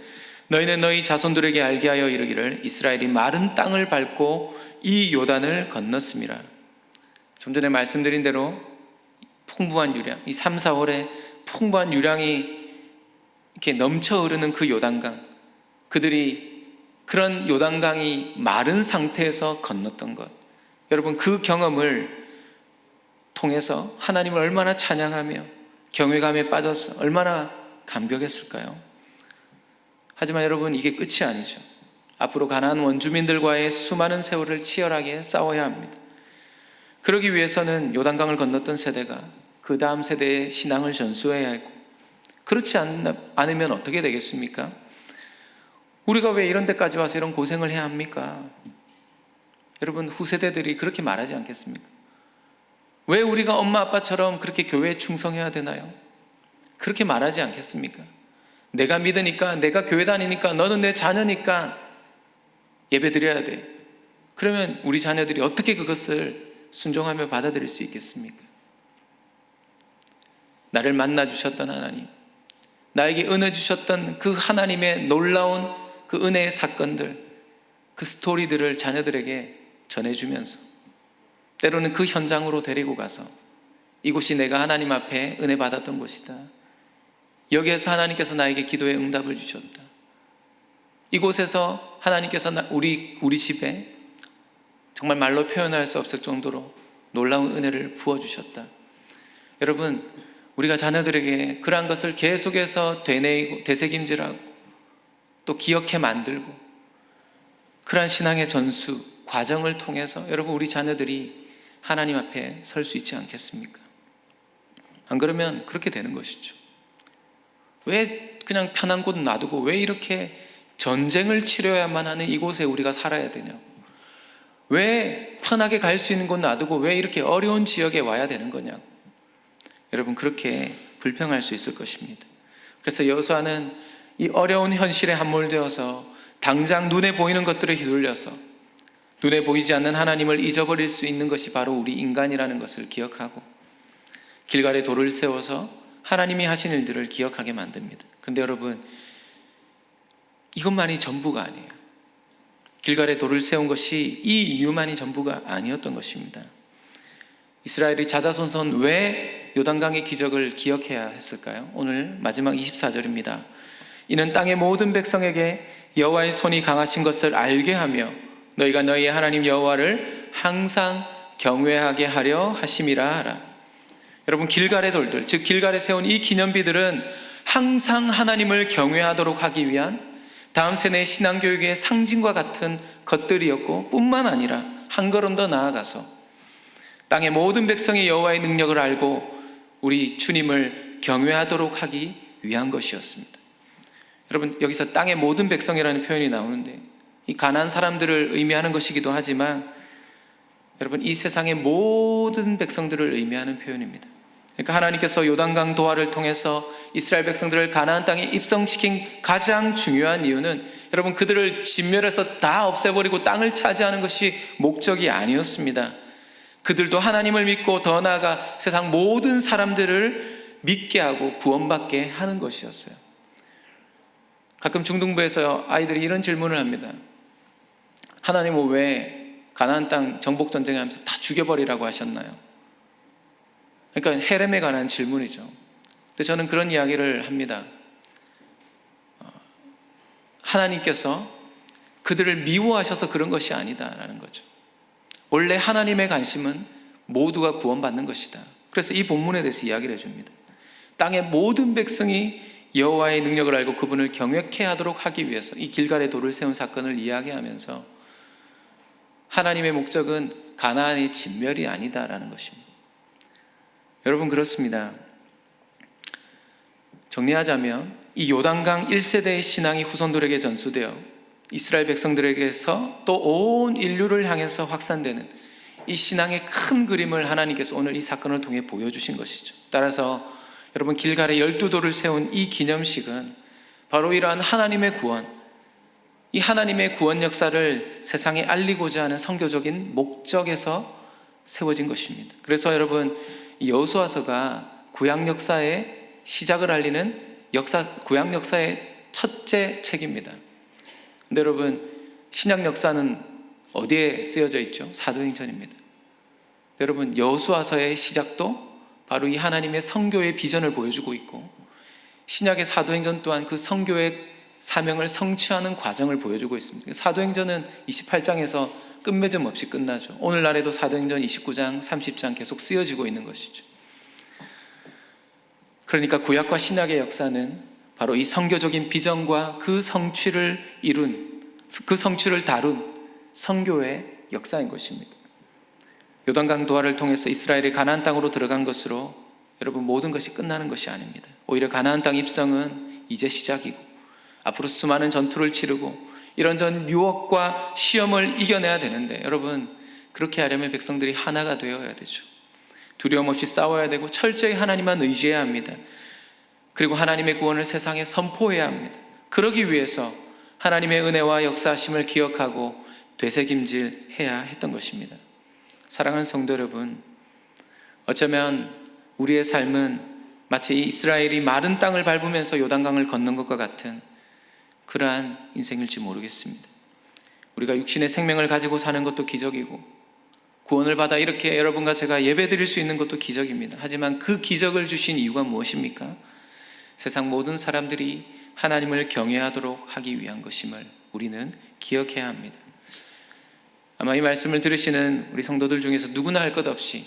너희는 너희 자손들에게 알게 하여 이르기를 이스라엘이 마른 땅을 밟고 이 요단을 건넜음이라. 좀 전에 말씀드린 대로 풍부한 유량, 이 3, 4월에 풍부한 유량이 이렇게 넘쳐 흐르는 그 요단강, 그들이 그런 요단강이 마른 상태에서 건넜던 것, 여러분 그 경험을 통해서 하나님을 얼마나 찬양하며 경외감에 빠져서 얼마나 감격했을까요? 하지만 여러분, 이게 끝이 아니죠. 앞으로 가나안 원주민들과의 수많은 세월을 치열하게 싸워야 합니다. 그러기 위해서는 요단강을 건넜던 세대가 그 다음 세대의 신앙을 전수해야 하고, 그렇지 않으면 어떻게 되겠습니까? 우리가 왜 이런 데까지 와서 이런 고생을 해야 합니까? 여러분, 후세대들이 그렇게 말하지 않겠습니까? 왜 우리가 엄마 아빠처럼 그렇게 교회에 충성해야 되나요? 그렇게 말하지 않겠습니까? 내가 믿으니까, 내가 교회 다니니까, 너는 내 자녀니까 예배 드려야 돼. 그러면 우리 자녀들이 어떻게 그것을 순종하며 받아들일 수 있겠습니까? 나를 만나 주셨던 하나님, 나에게 은혜 주셨던 그 하나님의 놀라운 그 은혜의 사건들, 그 스토리들을 자녀들에게 전해주면서 때로는 그 현장으로 데리고 가서 이곳이 내가 하나님 앞에 은혜 받았던 곳이다. 여기에서 하나님께서 나에게 기도의 응답을 주셨다. 이곳에서 하나님께서 우리 집에 정말 말로 표현할 수 없을 정도로 놀라운 은혜를 부어주셨다. 여러분, 우리가 자녀들에게 그러한 것을 계속해서 되뇌이고 되새김질하고 또 기억해 만들고 그러한 신앙의 전수 과정을 통해서 여러분 우리 자녀들이 하나님 앞에 설 수 있지 않겠습니까? 안 그러면 그렇게 되는 것이죠. 왜 그냥 편한 곳 놔두고 왜 이렇게 전쟁을 치러야만 하는 이곳에 우리가 살아야 되냐고, 왜 편하게 갈 수 있는 곳 놔두고 왜 이렇게 어려운 지역에 와야 되는 거냐고, 여러분 그렇게 불평할 수 있을 것입니다. 그래서 여호수아는 이 어려운 현실에 함몰되어서 당장 눈에 보이는 것들을 휘둘려서 눈에 보이지 않는 하나님을 잊어버릴 수 있는 것이 바로 우리 인간이라는 것을 기억하고 길갈에 돌을 세워서 하나님이 하신 일들을 기억하게 만듭니다. 그런데 여러분, 이것만이 전부가 아니에요. 길갈에 돌을 세운 것이 이 이유만이 전부가 아니었던 것입니다. 이스라엘이 자자손손 왜 요단강의 기적을 기억해야 했을까요? 오늘 마지막 24절입니다. 이는 땅의 모든 백성에게 여호와의 손이 강하신 것을 알게 하며 너희가 너희의 하나님 여호와를 항상 경외하게 하려 하심이라 하라. 여러분, 길갈의 돌들, 즉 길갈에 세운 이 기념비들은 항상 하나님을 경외하도록 하기 위한 다음 세대의 신앙교육의 상징과 같은 것들이었고, 뿐만 아니라 한 걸음 더 나아가서 땅의 모든 백성이 여호와의 능력을 알고 우리 주님을 경외하도록 하기 위한 것이었습니다. 여러분, 여기서 땅의 모든 백성이라는 표현이 나오는데 이 가나안 사람들을 의미하는 것이기도 하지만 여러분, 이 세상의 모든 백성들을 의미하는 표현입니다. 그러니까 하나님께서 요단강 도하를 통해서 이스라엘 백성들을 가나안 땅에 입성시킨 가장 중요한 이유는 여러분, 그들을 진멸해서 다 없애버리고 땅을 차지하는 것이 목적이 아니었습니다. 그들도 하나님을 믿고 더 나아가 세상 모든 사람들을 믿게 하고 구원받게 하는 것이었어요. 가끔 중등부에서 아이들이 이런 질문을 합니다. 하나님은 왜 가나안 땅 정복 전쟁하면서 다 죽여버리라고 하셨나요? 그러니까 헤렘에 관한 질문이죠. 근데 저는 그런 이야기를 합니다. 하나님께서 그들을 미워하셔서 그런 것이 아니다라는 거죠. 원래 하나님의 관심은 모두가 구원받는 것이다. 그래서 이 본문에 대해서 이야기를 해줍니다. 땅의 모든 백성이 여호와의 능력을 알고 그분을 경외케 하도록 하기 위해서 이 길갈의 돌을 세운 사건을 이야기하면서 하나님의 목적은 가나안의 진멸이 아니다라는 것입니다. 여러분, 그렇습니다. 정리하자면 이 요단강 1세대의 신앙이 후손들에게 전수되어 이스라엘 백성들에게서 또 온 인류를 향해서 확산되는 이 신앙의 큰 그림을 하나님께서 오늘 이 사건을 통해 보여주신 것이죠. 따라서 여러분, 길갈에 12돌을 세운 이 기념식은 바로 이러한 하나님의 구원, 이 하나님의 구원 역사를 세상에 알리고자 하는 선교적인 목적에서 세워진 것입니다. 그래서 여러분, 이 여호수아서가 구약 역사의 시작을 알리는 구약 역사의 첫째 책입니다. 근데 여러분, 신약 역사는 어디에 쓰여져 있죠? 사도행전입니다. 여러분, 여호수아서의 시작도 바로 이 하나님의 선교의 비전을 보여주고 있고, 신약의 사도행전 또한 그 선교의 사명을 성취하는 과정을 보여주고 있습니다. 사도행전은 28장에서 끝맺음 없이 끝나죠. 오늘날에도 사도행전 29장, 30장 계속 쓰여지고 있는 것이죠. 그러니까 구약과 신약의 역사는 바로 이 선교적인 비전과 그 성취를 다룬 선교의 역사인 것입니다. 요단강 도하를 통해서 이스라엘이 가나안 땅으로 들어간 것으로 여러분, 모든 것이 끝나는 것이 아닙니다. 오히려 가나안 땅 입성은 이제 시작이고, 앞으로 수많은 전투를 치르고 이런저런 유혹과 시험을 이겨내야 되는데, 여러분, 그렇게 하려면 백성들이 하나가 되어야 되죠. 두려움 없이 싸워야 되고 철저히 하나님만 의지해야 합니다. 그리고 하나님의 구원을 세상에 선포해야 합니다. 그러기 위해서 하나님의 은혜와 역사하심을 기억하고 되새김질해야 했던 것입니다. 사랑하는 성도 여러분, 어쩌면 우리의 삶은 마치 이스라엘이 마른 땅을 밟으면서 요단강을 건넌 것과 같은 그러한 인생일지 모르겠습니다. 우리가 육신의 생명을 가지고 사는 것도 기적이고, 구원을 받아 이렇게 여러분과 제가 예배드릴 수 있는 것도 기적입니다. 하지만 그 기적을 주신 이유가 무엇입니까? 세상 모든 사람들이 하나님을 경외하도록 하기 위한 것임을 우리는 기억해야 합니다. 아마 이 말씀을 들으시는 우리 성도들 중에서 누구나 할 것 없이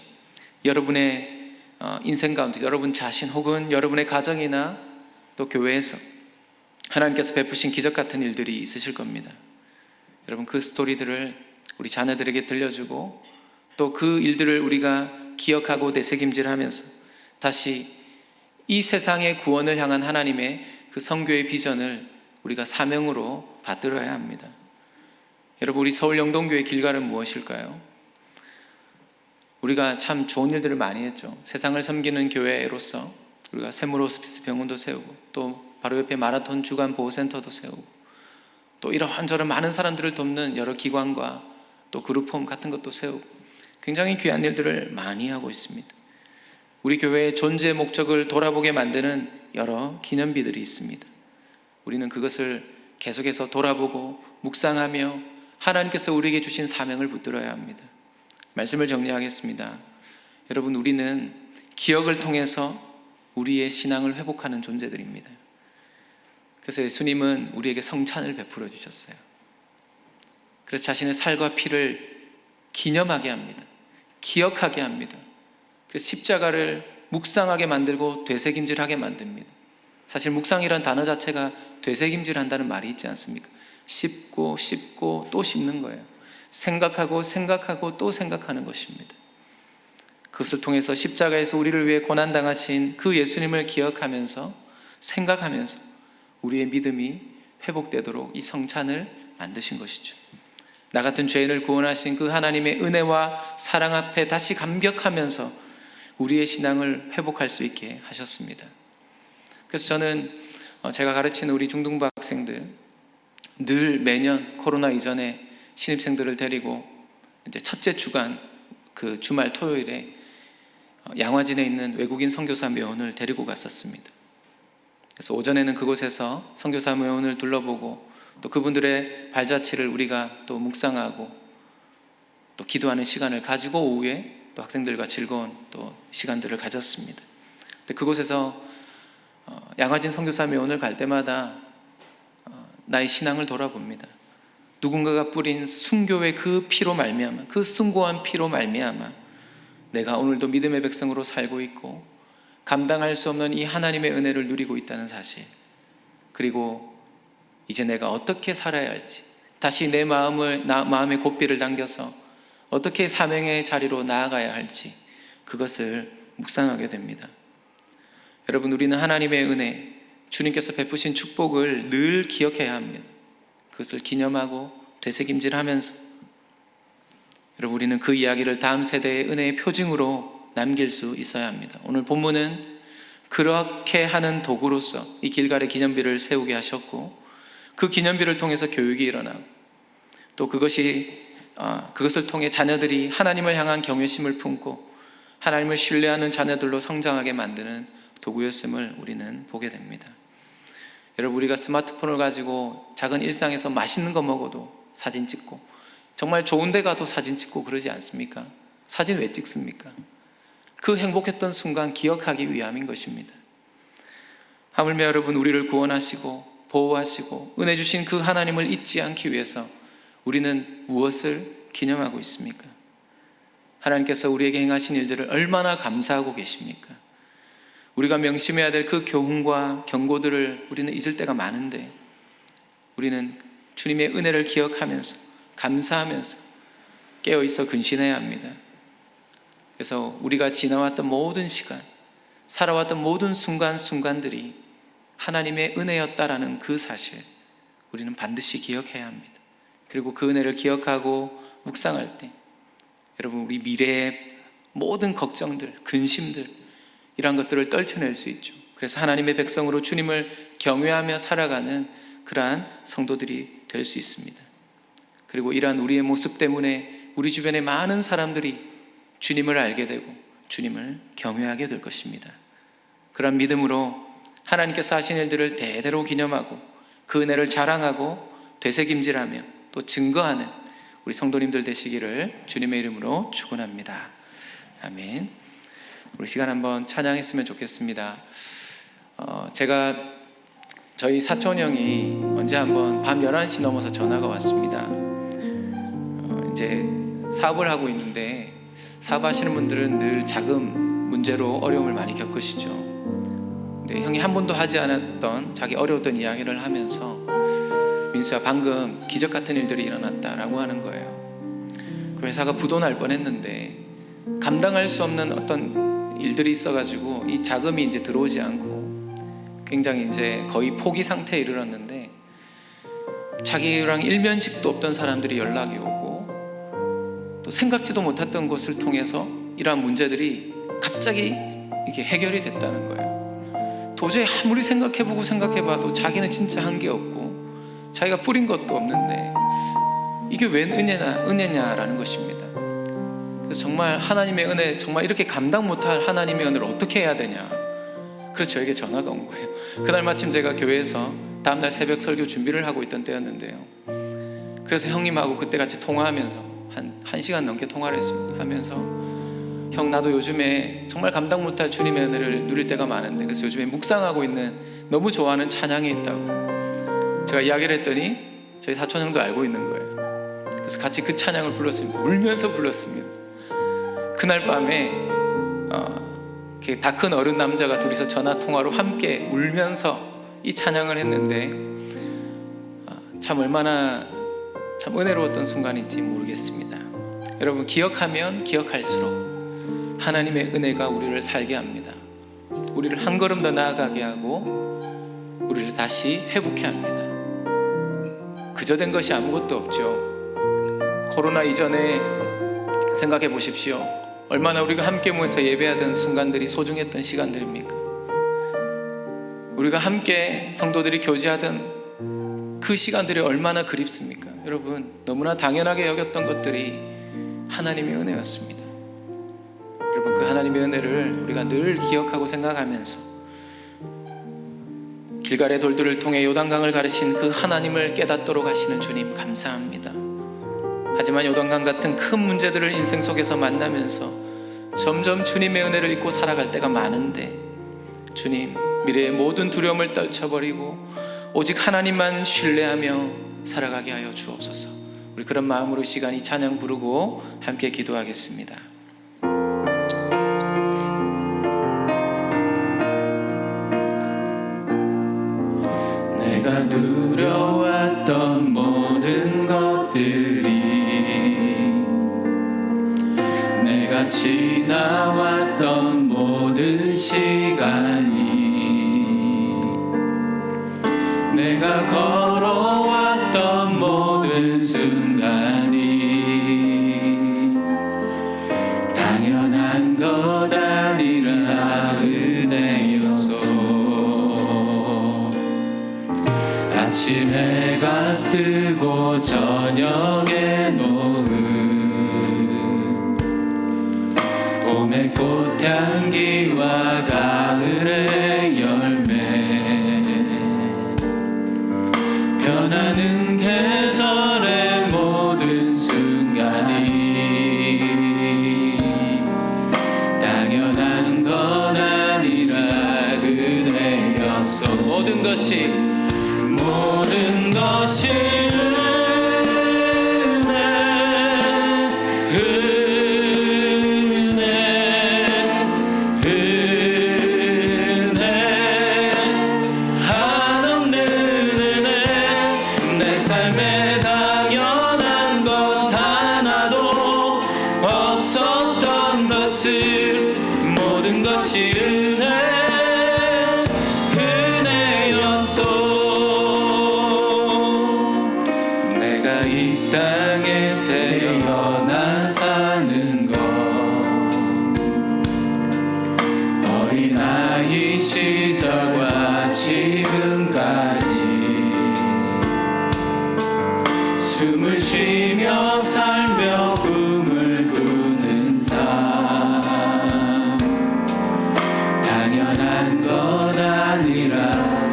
여러분의 인생 가운데 여러분 자신 혹은 여러분의 가정이나 또 교회에서 하나님께서 베푸신 기적 같은 일들이 있으실 겁니다. 여러분, 그 스토리들을 우리 자녀들에게 들려주고 또 그 일들을 우리가 기억하고 되새김질하면서 다시 이 세상의 구원을 향한 하나님의 그 선교의 비전을 우리가 사명으로 받들어야 합니다. 여러분, 우리 서울 영동교회 길갈은 무엇일까요? 우리가 참 좋은 일들을 많이 했죠. 세상을 섬기는 교회로서 우리가 세물 호스피스 병원도 세우고, 또 바로 옆에 마라톤 주간 보호센터도 세우고, 또 이런저런 많은 사람들을 돕는 여러 기관과 또 그룹홈 같은 것도 세우고, 굉장히 귀한 일들을 많이 하고 있습니다. 우리 교회의 존재 목적을 돌아보게 만드는 여러 기념비들이 있습니다. 우리는 그것을 계속해서 돌아보고 묵상하며 하나님께서 우리에게 주신 사명을 붙들어야 합니다. 말씀을 정리하겠습니다. 여러분, 우리는 기억을 통해서 우리의 신앙을 회복하는 존재들입니다. 그래서 예수님은 우리에게 성찬을 베풀어 주셨어요. 그래서 자신의 살과 피를 기념하게 합니다. 기억하게 합니다. 그래서 십자가를 묵상하게 만들고 되새김질하게 만듭니다. 사실 묵상이란 단어 자체가 되새김질한다는 말이 있지 않습니까? 씹고 씹고 또 씹는 거예요. 생각하고 생각하고 또 생각하는 것입니다. 그것을 통해서 십자가에서 우리를 위해 고난당하신 그 예수님을 기억하면서 생각하면서 우리의 믿음이 회복되도록 이 성찬을 만드신 것이죠. 나 같은 죄인을 구원하신 그 하나님의 은혜와 사랑 앞에 다시 감격하면서 우리의 신앙을 회복할 수 있게 하셨습니다. 그래서 저는 제가 가르치는 우리 중등부 학생들 늘 매년 코로나 이전에 신입생들을 데리고 이제 첫째 주간 그 주말 토요일에 양화진에 있는 외국인 선교사 묘원을 데리고 갔었습니다. 그래서 오전에는 그곳에서 선교사 묘원을 둘러보고 또 그분들의 발자취를 우리가 또 묵상하고 또 기도하는 시간을 가지고 오후에 또 학생들과 즐거운 또 시간들을 가졌습니다. 근데 그곳에서 양화진 선교사 묘원을 갈 때마다 나의 신앙을 돌아봅니다. 누군가가 뿌린 순교의 그 피로 말미암아, 그 숭고한 피로 말미암아 내가 오늘도 믿음의 백성으로 살고 있고 감당할 수 없는 이 하나님의 은혜를 누리고 있다는 사실, 그리고 이제 내가 어떻게 살아야 할지, 다시 내 마음의 고삐를 당겨서 어떻게 사명의 자리로 나아가야 할지, 그것을 묵상하게 됩니다. 여러분, 우리는 하나님의 은혜, 주님께서 베푸신 축복을 늘 기억해야 합니다. 그것을 기념하고 되새김질하면서 여러분, 우리는 그 이야기를 다음 세대의 은혜의 표징으로 남길 수 있어야 합니다. 오늘 본문은 그렇게 하는 도구로서 이 길갈의 기념비를 세우게 하셨고, 그 기념비를 통해서 교육이 일어나고, 또 그것을 통해 자녀들이 하나님을 향한 경외심을 품고 하나님을 신뢰하는 자녀들로 성장하게 만드는 도구였음을 우리는 보게 됩니다. 여러분, 우리가 스마트폰을 가지고 작은 일상에서 맛있는 거 먹어도 사진 찍고, 정말 좋은 데 가도 사진 찍고 그러지 않습니까? 사진 왜 찍습니까? 그 행복했던 순간 기억하기 위함인 것입니다. 하물며 여러분, 우리를 구원하시고 보호하시고 은혜 주신 그 하나님을 잊지 않기 위해서 우리는 무엇을 기념하고 있습니까? 하나님께서 우리에게 행하신 일들을 얼마나 감사하고 계십니까? 우리가 명심해야 될 그 교훈과 경고들을 우리는 잊을 때가 많은데, 우리는 주님의 은혜를 기억하면서 감사하면서 깨어있어 근신해야 합니다. 그래서 우리가 지나왔던 모든 시간, 살아왔던 모든 순간순간들이 하나님의 은혜였다라는 그 사실, 우리는 반드시 기억해야 합니다. 그리고 그 은혜를 기억하고 묵상할 때 여러분, 우리 미래의 모든 걱정들, 근심들, 이런 것들을 떨쳐낼 수 있죠. 그래서 하나님의 백성으로 주님을 경외하며 살아가는 그러한 성도들이 될 수 있습니다. 그리고 이러한 우리의 모습 때문에 우리 주변의 많은 사람들이 주님을 알게 되고 주님을 경외하게 될 것입니다. 그런 믿음으로 하나님께서 하신 일들을 대대로 기념하고 그 은혜를 자랑하고 되새김질하며 또 증거하는 우리 성도님들 되시기를 주님의 이름으로 축원합니다. 아멘. 우리 시간 한번 찬양했으면 좋겠습니다. 제가 저희 사촌 형이 언제 한번 밤 11시 넘어서 전화가 왔습니다. 이제 사업을 하고 있는데, 사업하시는 분들은 늘 자금 문제로 어려움을 많이 겪으시죠. 근데 형이 한 번도 하지 않았던 자기 어려웠던 이야기를 하면서, 민수야, 방금 기적 같은 일들이 일어났다라고 하는 거예요. 그 회사가 부도 날 뻔했는데 감당할 수 없는 어떤 일들이 있어가지고 이 자금이 이제 들어오지 않고 굉장히 이제 거의 포기 상태에 이르렀는데, 자기랑 일면식도 없던 사람들이 연락이 오고 또 생각지도 못했던 것을 통해서 이러한 문제들이 갑자기 이게 해결이 됐다는 거예요. 도저히 아무리 생각해봐도 자기는 진짜 한 게 없고 자기가 뿌린 것도 없는데 이게 웬 은혜냐라는 것입니다. 그래서 정말 하나님의 은혜, 정말 이렇게 감당 못할 하나님의 은혜를 어떻게 해야 되냐, 그래서 저에게 전화가 온 거예요. 그날 마침 제가 교회에서 다음날 새벽 설교 준비를 하고 있던 때였는데요. 그래서 형님하고 그때 같이 통화하면서 한 1시간 넘게 통화를 했습니다. 하면서 형, 나도 요즘에 정말 감당 못할 주님의 은혜를 누릴 때가 많은데, 그래서 요즘에 묵상하고 있는 너무 좋아하는 찬양이 있다고 제가 이야기를 했더니 저희 사촌 형도 알고 있는 거예요. 그래서 같이 그 찬양을 불렀습니다. 울면서 불렀습니다. 그날 밤에 다 큰 어른 남자가 둘이서 전화 통화로 함께 울면서 이 찬양을 했는데, 참 얼마나 참 은혜로웠던 순간인지 모르겠습니다. 여러분, 기억하면 기억할수록 하나님의 은혜가 우리를 살게 합니다. 우리를 한 걸음 더 나아가게 하고 우리를 다시 회복해 합니다. 그저 된 것이 아무것도 없죠. 코로나 이전에 생각해 보십시오. 얼마나 우리가 함께 모여서 예배하던 순간들이 소중했던 시간들입니까? 우리가 함께 성도들이 교제하던 그 시간들이 얼마나 그립습니까? 여러분, 너무나 당연하게 여겼던 것들이 하나님의 은혜였습니다. 여러분, 그 하나님의 은혜를 우리가 늘 기억하고 생각하면서 길갈의 돌들을 통해 요단강을 가르신 그 하나님을 깨닫도록 하시는 주님 감사합니다. 하지만 요단강 같은 큰 문제들을 인생 속에서 만나면서 점점 주님의 은혜를 잊고 살아갈 때가 많은데, 주님, 미래의 모든 두려움을 떨쳐버리고 오직 하나님만 신뢰하며 살아가게 하여 주옵소서. 우리 그런 마음으로 이 시간 이 찬양 부르고 함께 기도하겠습니다. 내가 누려왔던 모든 것들이, 내가 지나왔던 모든 시간이, 내가 걸어왔던 모든 순간이 당연한 것 아니라 은혜였소. 아침 해가 뜨고 저녁에 노을, 봄의 꽃향기와 가을의 열매, 변하는 계절의 모든 순간이 당연한 건 아니라 은혜였소. 모든 것이 은혜 한없는 은혜. 내 삶에 당연한 것 하나도 없었던 것을 모든 것이 은혜였소. 내가 이 땅에 태어나 사는 것, 어린아이 시절과 지금까지 숨을 쉬며 살며 꿈을 꾸는 삶, 당연한 건 아니라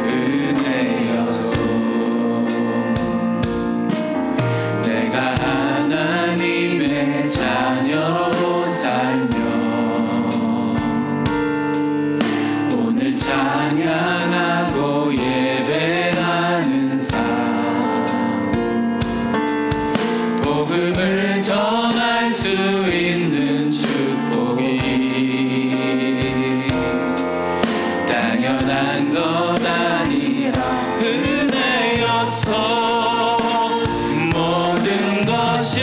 은혜였소. 내가 하나님의 자녀로 살며 오늘 찬양하고 예배하는 삶, 복음을 전할 수 있는 축복이 당연한 것 아니라 은혜였소. 모든 것이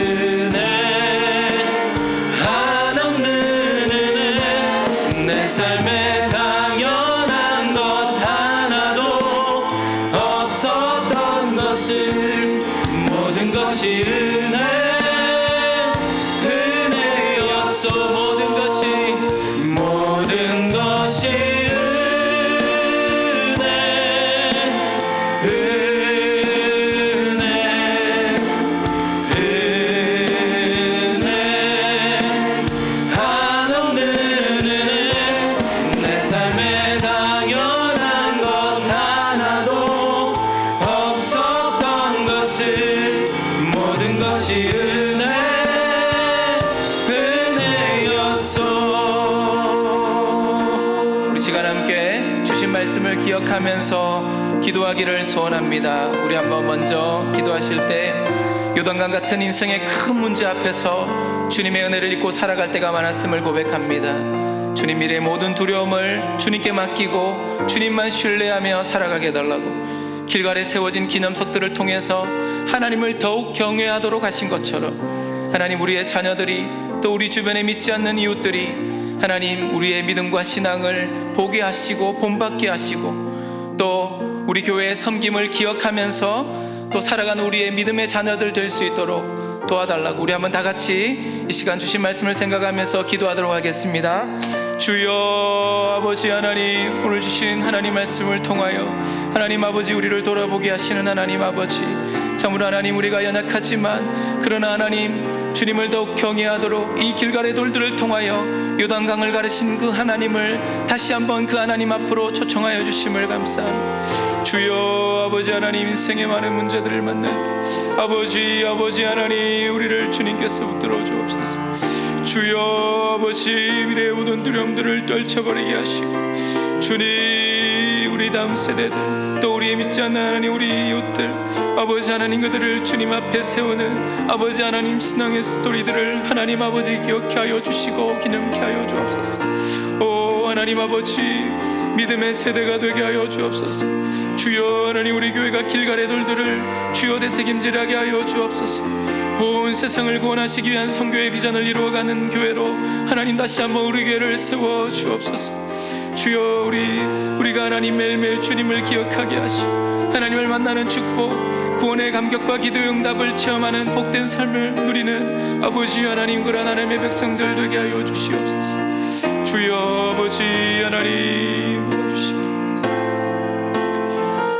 은혜 한없는 은혜. 내 삶에 당연한 것 하나도 없었던 것을 모든 것이 은혜였소. 모든 것이 은혜 한없는 은혜. 내 삶에 당연한 것 하나도 없었던 것을 모든 것이 은혜였소. 우리 시간 함께 주신 말씀을 기억하면서 기도하기를 소원합니다. 우리 한번 먼저 기도하실 때 요단강 같은 인생의 큰 문제 앞에서 주님의 은혜를 잊고 살아갈 때가 많았음을 고백합니다. 주님, 미래의 모든 두려움을 주님께 맡기고 주님만 신뢰하며 살아가게 해달라고, 길갈에 세워진 기념석들을 통해서 하나님을 더욱 경외하도록 하신 것처럼 하나님, 우리의 자녀들이 또 우리 주변에 믿지 않는 이웃들이 하나님 우리의 믿음과 신앙을 보게 하시고 본받게 하시고 또 우리 교회의 섬김을 기억하면서 또 살아가는 우리의 믿음의 자녀들 될 수 있도록 도와달라고, 우리 한번 다 같이 이 시간 주신 말씀을 생각하면서 기도하도록 하겠습니다. 주여 아버지 하나님, 오늘 주신 하나님 말씀을 통하여 하나님 아버지 우리를 돌아보게 하시는 하나님 아버지, 참으로 하나님 우리가 연약하지만 그러나 하나님 주님을 더욱 경외하도록 이 길갈의 돌들을 통하여 요단강을 가르신 그 하나님을 다시 한번 그 하나님 앞으로 초청하여 주심을 감사합니다. 주여 아버지 하나님, 인생의 많은 문제들을 만날 때 아버지 하나님 우리를 주님께서 붙들어 주옵소서. 주여 아버지 미래의 모든 두려움들을 떨쳐버리게 하시고 주님 우리 다음 세대들 또 우리의 믿지 않는 하나님 우리 이웃들 아버지 하나님 그들을 주님 앞에 세우는 아버지 하나님 신앙의 스토리들을 하나님 아버지 기억케 하여 주시고 기념케 하여 주옵소서. 오 하나님 아버지 믿음의 세대가 되게 하여 주옵소서. 주여 하나님 우리 교회가 길갈의 돌들을 주여 되새김질하게 하여 주옵소서. 온 세상을 구원하시기 위한 성교의 비전을 이루어가는 교회로 하나님 다시 한번 우리 교회를 세워 주옵소서. 주여 우리가 하나님 매일매일 주님을 기억하게 하시고 하나님을 만나는 축복 구원의 감격과 기도의 응답을 체험하는 복된 삶을 누리는 아버지 하나님 그런 하나님의 백성들 되게 하여 주시옵소서. 주여 아버지 하나님 도와주시기